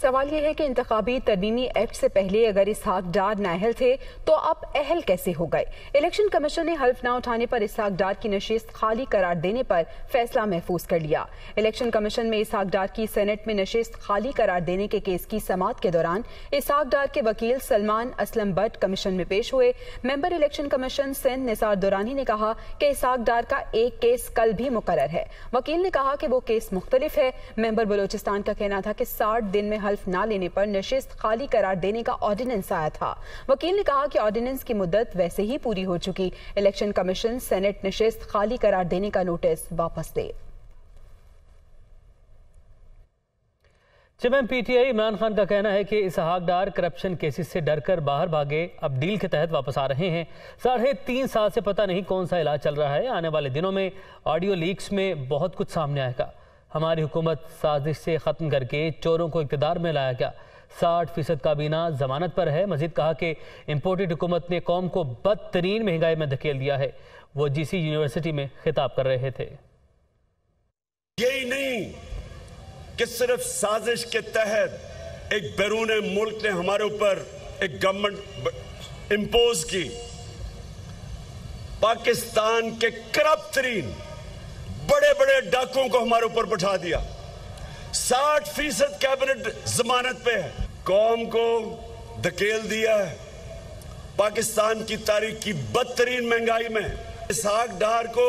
سوال یہ ہے کہ انتخابی ترمیمی ایکٹ سے پہلے اگر اسحاق ڈار نااہل تھے تو اب اہل کیسے ہو گئے؟ الیکشن کمیشن نے حلف نہ اٹھانے پر اسحاق ڈار کی نشست خالی قرار دینے پر فیصلہ محفوظ کر لیا۔ الیکشن کمیشن میں اسحاق ڈار کی سینٹ میں نشست خالی قرار دینے کے کیس کی سماعت کے دوران اسحاق ڈار کے وکیل سلمان اسلم بٹ کمیشن میں پیش ہوئے۔ ممبر الیکشن کمیشن سندھ نثار دورانی نے کہا کہ اسحاق ڈار کا ایک کیس کل بھی مقرر ہے۔ وکیل نے کہا کہ وہ کیس مختلف ہے۔ ممبر بلوچستان کا کہنا تھا کہ 60 دن میں حلف نہ لینے پر نشست خالی قرار دینے کا آرڈیننس آیا تھا۔ وکیل نے کہا کہ آرڈیننس کی مدت ویسے ہی پوری ہو چکی، الیکشن کمیشن سینٹ نشست خالی قرار دینے کا نوٹس واپس لے۔ Chairman P T I Imran Khan کا کہنا ہے کہ اسحاق ڈار کرپشن کیسز سے ڈر کر باہر بھاگے، اب ڈیل کے تحت واپس آ رہے ہیں۔ 3.5 سال سے پتہ نہیں کون سا علاج چل رہا ہے۔ آنے والے دنوں میں آڈیو لیکس میں بہت کچھ سامنے آئے گا۔ ہماری حکومت سازش سے ختم کر کے چوروں کو اقتدار میں لایا گیا۔ 60% کابینہ ضمانت پر ہے۔ مزید کہا کہ امپورٹڈ حکومت نے قوم کو بدترین مہنگائی میں دھکیل دیا ہے۔ وہ جی سی یونیورسٹی میں خطاب کر رہے تھے۔ یہی نہیں کہ صرف سازش کے تحت ایک بیرون ملک نے ہمارے اوپر ایک گورنمنٹ امپوز کی، پاکستان کے کرپٹ ترین بڑے بڑے ڈاکوں کو ہمارے اوپر بٹھا دیا۔ 60% کیبنٹ ضمانت پہ ہے، قوم کو دھکیل دیا ہے پاکستان کی تاریخ کی بدترین مہنگائی میں۔ اسحاق ڈار کو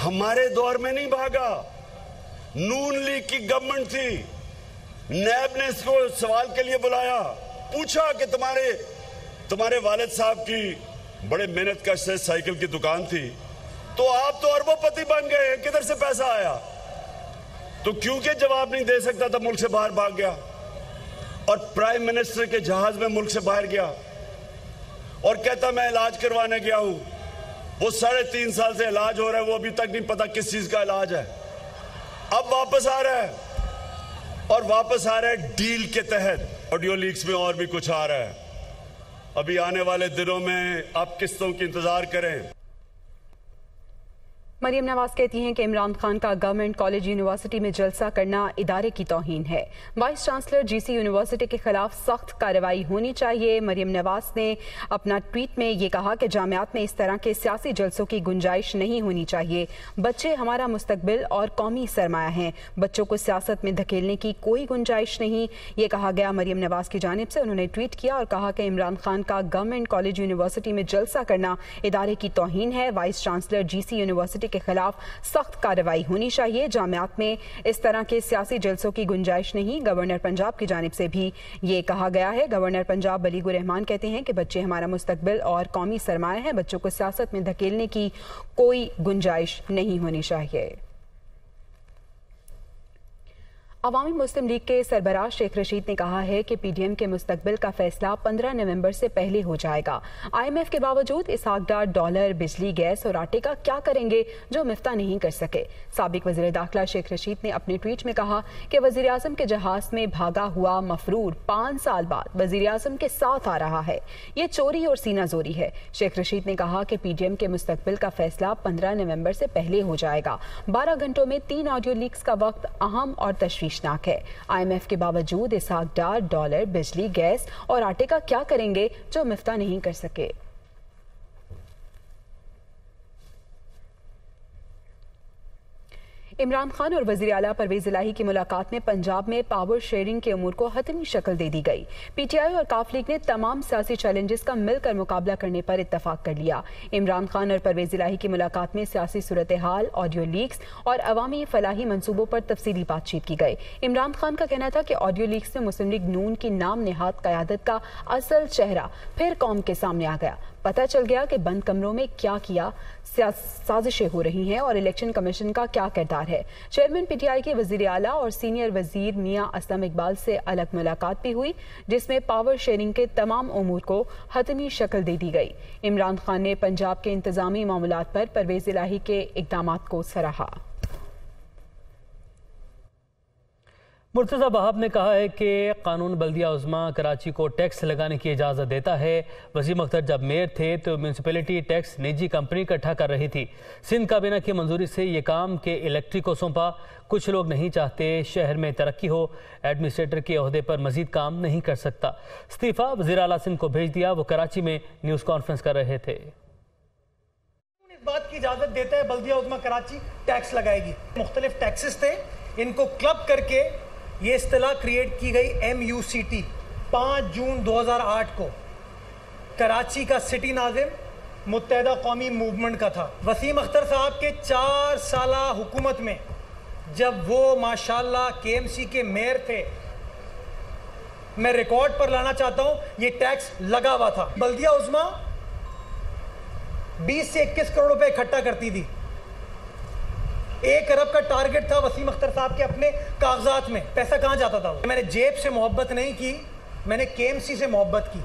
ہمارے دور میں نہیں بھاگا، نون لیگ کی گورنمنٹ تھی، نیب نے اس کو سوال کے لیے بلایا، پوچھا کہ تمہارے والد صاحب کی بڑے محنت کا سائیکل کی دکان تھی، تو آپ تو اربوں پتی بن گئے، کدھر سے پیسہ آیا؟ تو کیونکہ جواب نہیں دے سکتا تھا ملک سے باہر بھاگ گیا، اور پرائم منسٹر کے جہاز میں ملک سے باہر گیا اور کہتا میں علاج کروانے گیا ہوں۔ وہ 3.5 سال سے علاج ہو رہا ہے، وہ ابھی تک نہیں پتا کس چیز کا علاج ہے۔ اب واپس آ رہا ہے، اور واپس آ رہا ہے ڈیل کے تحت۔ آڈیو لیکس میں اور بھی کچھ آ رہا ہے، ابھی آنے والے دنوں میں آپ قسطوں کی انتظار کریں۔ مریم نواز کہتی ہیں کہ عمران خان کا گورنمنٹ کالج یونیورسٹی میں جلسہ کرنا ادارے کی توہین ہے۔ وائس چانسلر جی سی یونیورسٹی کے خلاف سخت کارروائی ہونی چاہیے۔ مریم نواز نے اپنا ٹویٹ میں یہ کہا کہ جامعات میں اس طرح کے سیاسی جلسوں کی گنجائش نہیں ہونی چاہیے۔ بچے ہمارا مستقبل اور قومی سرمایہ ہیں، بچوں کو سیاست میں دھکیلنے کی کوئی گنجائش نہیں، یہ کہا گیا مریم نواز کی جانب سے۔ انہوں نے ٹویٹ کیا اور کہا کہ عمران خان کا گورنمنٹ کالج یونیورسٹی میں جلسہ کرنا ادارے کی توہین ہے۔ وائس چانسلر جی سی یونیورسٹی کے خلاف سخت کارروائی ہونی چاہیے۔ جامعات میں اس طرح کے سیاسی جلسوں کی گنجائش نہیں۔ گورنر پنجاب کی جانب سے بھی یہ کہا گیا ہے۔ گورنر پنجاب بلیغ الرحمان کہتے ہیں کہ بچے ہمارا مستقبل اور قومی سرمایہ ہیں، بچوں کو سیاست میں دھکیلنے کی کوئی گنجائش نہیں ہونی چاہیے۔ عوامی مسلم لیگ کے سربراہ شیخ رشید نے کہا ہے کہ پی ڈی ایم کے مستقبل کا فیصلہ 15 نومبر سے پہلے ہو جائے گا۔ آئی ایم ایف کے باوجود اسحاق ڈار ڈالر، بجلی، گیس اور آٹے کا کیا کریں گے جو مفتہ نہیں کر سکے۔ سابق وزیر داخلہ شیخ رشید نے اپنے ٹویٹ میں کہا کہ وزیر اعظم کے جہاز میں بھاگا ہوا مفرور 5 سال بعد وزیر اعظم کے ساتھ آ رہا ہے، یہ چوری اور سینہ زوری ہے۔ شیخ رشید نے کہا کہ پی ڈی ایم کے مستقبل کا فیصلہ 15 نومبر سے پہلے ہو جائے گا۔ 12 گھنٹوں میں 3 آڈیو لیکس کا وقت اہم اور تشویشناک ہے۔ آئی ایم ایف کے باوجود اسحاق ڈار ڈالر، بجلی، گیس اور آٹے کا کیا کریں گے جو مفتہ نہیں کر سکے۔ عمران خان اور وزیر اعلیٰ پرویز الہی کی ملاقات میں پنجاب میں پاور شیئرنگ کے امور کو حتمی شکل دے دی گئی۔ پی ٹی آئی اور کاف لیگ نے تمام سیاسی چیلنجز کا مل کر مقابلہ کرنے پر اتفاق کر لیا۔ عمران خان اور پرویز الہی کی ملاقات میں سیاسی صورتحال، آڈیو لیکس اور عوامی فلاحی منصوبوں پر تفصیلی بات چیت کی گئی۔ عمران خان کا کہنا تھا کہ آڈیو لیکس میں مسلم لیگ نون کی نام نہاد قیادت کا اصل چہرہ پھر قوم کے سامنے آ گیا۔ پتہ چل گیا کہ بند کمروں میں کیا سازشیں ہو رہی ہیں اور الیکشن کمیشن کا کیا کردار ہے۔ چیئرمین پی ٹی آئی کے وزیر اعلیٰ اور سینئر وزیر میاں اسلم اقبال سے الگ ملاقات بھی ہوئی، جس میں پاور شیئرنگ کے تمام امور کو حتمی شکل دے دی گئی۔ عمران خان نے پنجاب کے انتظامی معاملات پر پرویز الہی کے اقدامات کو سراہا۔ مرتضی وہاب نے کہا ہے کہ قانون بلدیہ عظمیٰ کراچی کو ٹیکس لگانے کی اجازت دیتا ہے۔ وسیم اختر جب میئر تھے تو میونسپلٹی ٹیکس نجی کمپنی اکٹھا کر رہی تھی۔ سندھ کابینہ کی منظوری سے یہ کام کے الیکٹرک کو سونپا۔ کچھ لوگ نہیں چاہتے شہر میں ترقی ہو، ایڈمنسٹریٹر کے عہدے پر مزید کام نہیں کر سکتا۔ استعفیٰ وزیر اعلیٰ سندھ کو بھیج دیا، وہ کراچی میں نیوز کانفرنس کر رہے تھے۔ اس بات کی اجازت دیتا ہے بلدیہ عظمیٰ کراچی ٹیکس لگائے گی۔ مختلف ٹیکسز تھے، ان کو کلب کر کے یہ اصطلاح کریٹ کی گئی MUCT 5 جون 2008 کو۔ کراچی کا سٹی ناظم متحدہ قومی موومنٹ کا تھا۔ وسیم اختر صاحب کے 4 سالہ حکومت میں جب وہ ماشاءاللہ KMC کے میئر تھے، میں ریکارڈ پر لانا چاہتا ہوں یہ ٹیکس لگا ہوا تھا۔ بلدیہ عظمیٰ 20 سے 21 کروڑ روپے اکٹھا کرتی تھی۔ 1 ارب کا ٹارگٹ تھا وسیم اختر صاحب کے اپنے کاغذات میں۔ پیسہ کہاں جاتا تھا؟ میں نے جیب سے محبت نہیں کی، میں نے KMC سے محبت کی،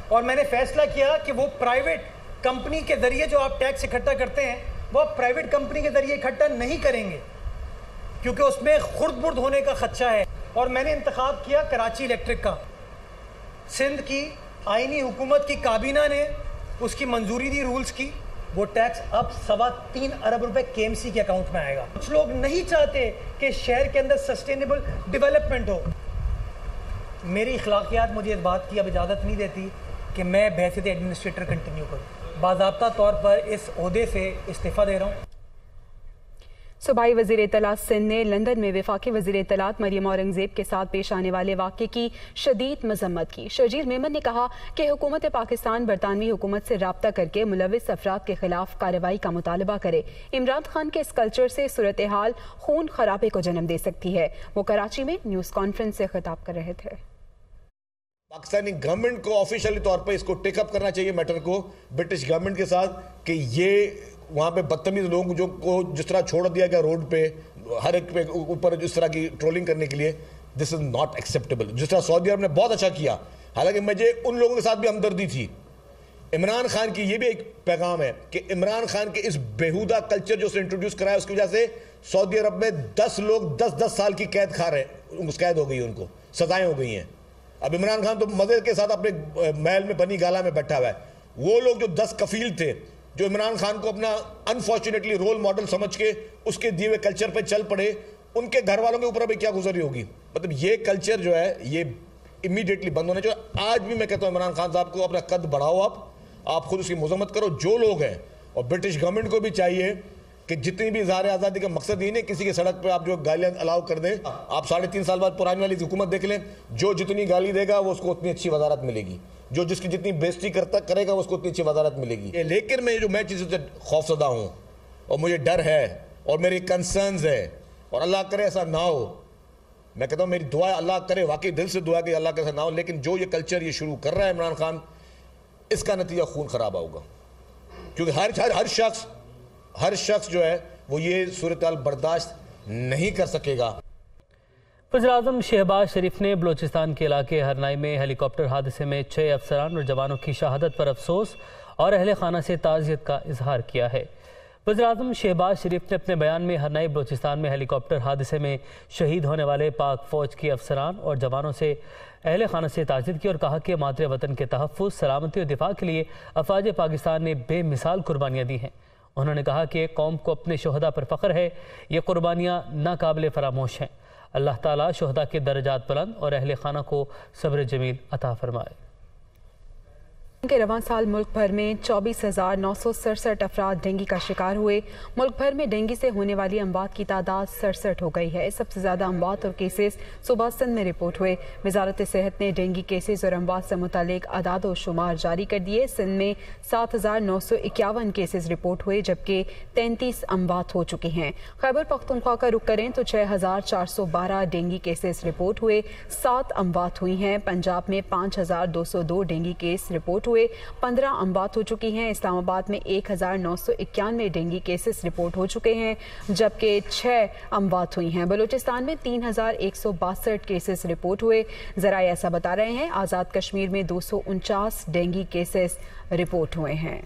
اور میں نے فیصلہ کیا کہ وہ پرائیویٹ کمپنی کے ذریعے جو آپ ٹیکس اکٹھا کرتے ہیں وہ آپ پرائیویٹ کمپنی کے ذریعے اکٹھا نہیں کریں گے، کیونکہ اس میں خرد برد ہونے کا خدشہ ہے۔ اور میں نے انتخاب کیا کراچی الیکٹرک کا۔ سندھ کی آئینی حکومت کی کابینہ نے اس کی منظوری دی رولز کی، وہ ٹیکس اب 3.25 ارب روپے KMC کے اکاؤنٹ میں آئے گا۔ کچھ لوگ نہیں چاہتے کہ شہر کے اندر سسٹینیبل ڈیولپمنٹ ہو۔ میری اخلاقیات مجھے اس بات کی اب اجازت نہیں دیتی کہ میں بحیثیت ایڈمنسٹریٹر کنٹینیو کروں۔ باضابطہ طور پر اس عہدے سے استعفیٰ دے رہا ہوں۔ صوبائی وزیر اطلاعات سندھ نے لندن میں وفاقی وزیر اطلاعات مریم اورنگزیب کے ساتھ پیش آنے والے واقعے کی شدید مذمت کی۔ شرجیل میمن نے کہا کہ حکومت پاکستان برطانوی حکومت سے رابطہ کر کے ملوث افراد کے خلاف کارروائی کا مطالبہ کرے۔ عمران خان کے اس کلچر سے صورتحال خون خرابے کو جنم دے سکتی ہے۔ وہ کراچی میں نیوز کانفرنس سے خطاب کر رہے تھے۔ پاکستانی گورنمنٹ کو آفیشیلی طور پر اس کو ٹیک اپ کرنا چاہیے میٹر کو برٹش گورنمنٹ کے ساتھ، کہ یہ وہاں پہ بدتمیز لوگوں جو کو جس طرح چھوڑ دیا گیا روڈ پہ ہر ایک پہ اوپر اس طرح کی ٹرولنگ کرنے کے لیے، دس از ناٹ ایکسیپٹیبل۔ جس طرح سعودی عرب نے بہت اچھا کیا، حالانکہ مجھے ان لوگوں کے ساتھ بھی ہمدردی تھی۔ عمران خان کی یہ بھی ایک پیغام ہے کہ عمران خان کے اس بیہودہ کلچر جو اس نے انٹروڈیوس کرایا، اس کی وجہ سے سعودی عرب میں 10 لوگ 10 سال کی قید کھا رہے ہیں، قید ہو گئی ہے، ان کو سزائیں ہو گئی ہیں۔ اب عمران خان تو مزے کے ساتھ اپنے محل میں بنی گالا میں بیٹھا ہوا ہے۔ وہ لوگ جو 10 کفیل تھے، جو عمران خان کو اپنا انفارچونیٹلی رول ماڈل سمجھ کے اس کے دیے ہوئے کلچر پہ چل پڑے، ان کے گھر والوں کے اوپر ابھی کیا گزری ہوگی۔ مطلب یہ کلچر جو ہے یہ امیڈیٹلی بند ہونا چاہیے۔ آج بھی میں کہتا ہوں عمران خان صاحب کو اپنا قد بڑھاؤ، آپ خود اس کی مذمت کرو جو لوگ ہیں، اور برٹش گورنمنٹ کو بھی چاہیے کہ جتنی بھی اظہار آزادی کا مقصد یہ نہیں کسی کے سڑک پہ آپ جو گالیاں الاؤ کر دیں۔ آپ 3.5 سال بعد پرانی والی حکومت دیکھ لیں، جو جتنی گالی دے گا وہ اس کو اتنی اچھی وزارت ملے گی، جو جس کی جتنی بےزتی کرے گا اس کو اتنی اچھی وزارت ملے گی۔ لیکن میں چیزوں سے خوفزدہ ہوں، اور مجھے ڈر ہے، اور میری کنسرنز ہے، اور اللہ کرے ایسا نہ ہو۔ میں کہتا ہوں میری دعا ہے اللہ کرے، واقعی دل سے دعا کہ اللہ کرے ایسا نہ ہو، لیکن جو یہ کلچر یہ شروع کر رہا ہے عمران خان، اس کا نتیجہ خون خراب ہوگا، کیونکہ ہر شخص جو ہے وہ یہ صورتحال برداشت نہیں کر سکے گا۔ وزیراعظم شہباز شریف نے بلوچستان کے علاقے ہرنائی میں ہیلی کاپٹر حادثے میں 6 افسران اور جوانوں کی شہادت پر افسوس اور اہل خانہ سے تعزیت کا اظہار کیا ہے۔ وزیراعظم شہباز شریف نے اپنے بیان میں ہرنائی بلوچستان میں ہیلی کاپٹر حادثے میں شہید ہونے والے پاک فوج کے افسران اور جوانوں سے اہل خانہ سے تعزیت کی، اور کہا کہ مادر وطن کے تحفظ، سلامتی اور دفاع کے لیے افواج پاکستان نے بے مثال قربانیاں دی ہیں۔ انہوں نے کہا کہ قوم کو اپنے شہداء پر فخر ہے، یہ قربانیاں ناقابل فراموش ہیں۔ اللہ تعالیٰ شہداء کے درجات بلند اور اہل خانہ کو صبر جمیل عطا فرمائے۔ کہ رواں سال ملک بھر میں 24,967 افراد ڈینگی کا شکار ہوئے۔ ملک بھر میں ڈینگی سے ہونے والی اموات کی تعداد 67 ہو گئی ہے۔ سب سے زیادہ اموات اور کیسز صوبہ سندھ میں رپورٹ ہوئے۔ وزارت صحت نے ڈینگی کیسز اور اموات سے متعلق اعداد و شمار جاری کر دیے۔ سندھ میں 7,951 کیسز رپورٹ ہوئے، جبکہ 33 اموات ہو چکی ہیں۔ خیبر پختونخوا کا رخ کریں تو 6,412 ڈینگی کیسز رپورٹ ہوئے، 7 اموات ہوئی ہیں۔ پنجاب میں 5,202 ڈینگی کیس رپورٹ ہوئے، 15 اموات ہو چکی ہیں۔ اسلام آباد میں 1,991 ڈینگی کیسز رپورٹ ہو چکے ہیں، جبکہ 6 اموات ہوئی ہیں۔ بلوچستان میں 3,162 کیسز رپورٹ ہوئے۔ ذرائع ایسا بتا رہے ہیں آزاد کشمیر میں 249 ڈینگی کیسز رپورٹ ہوئے ہیں۔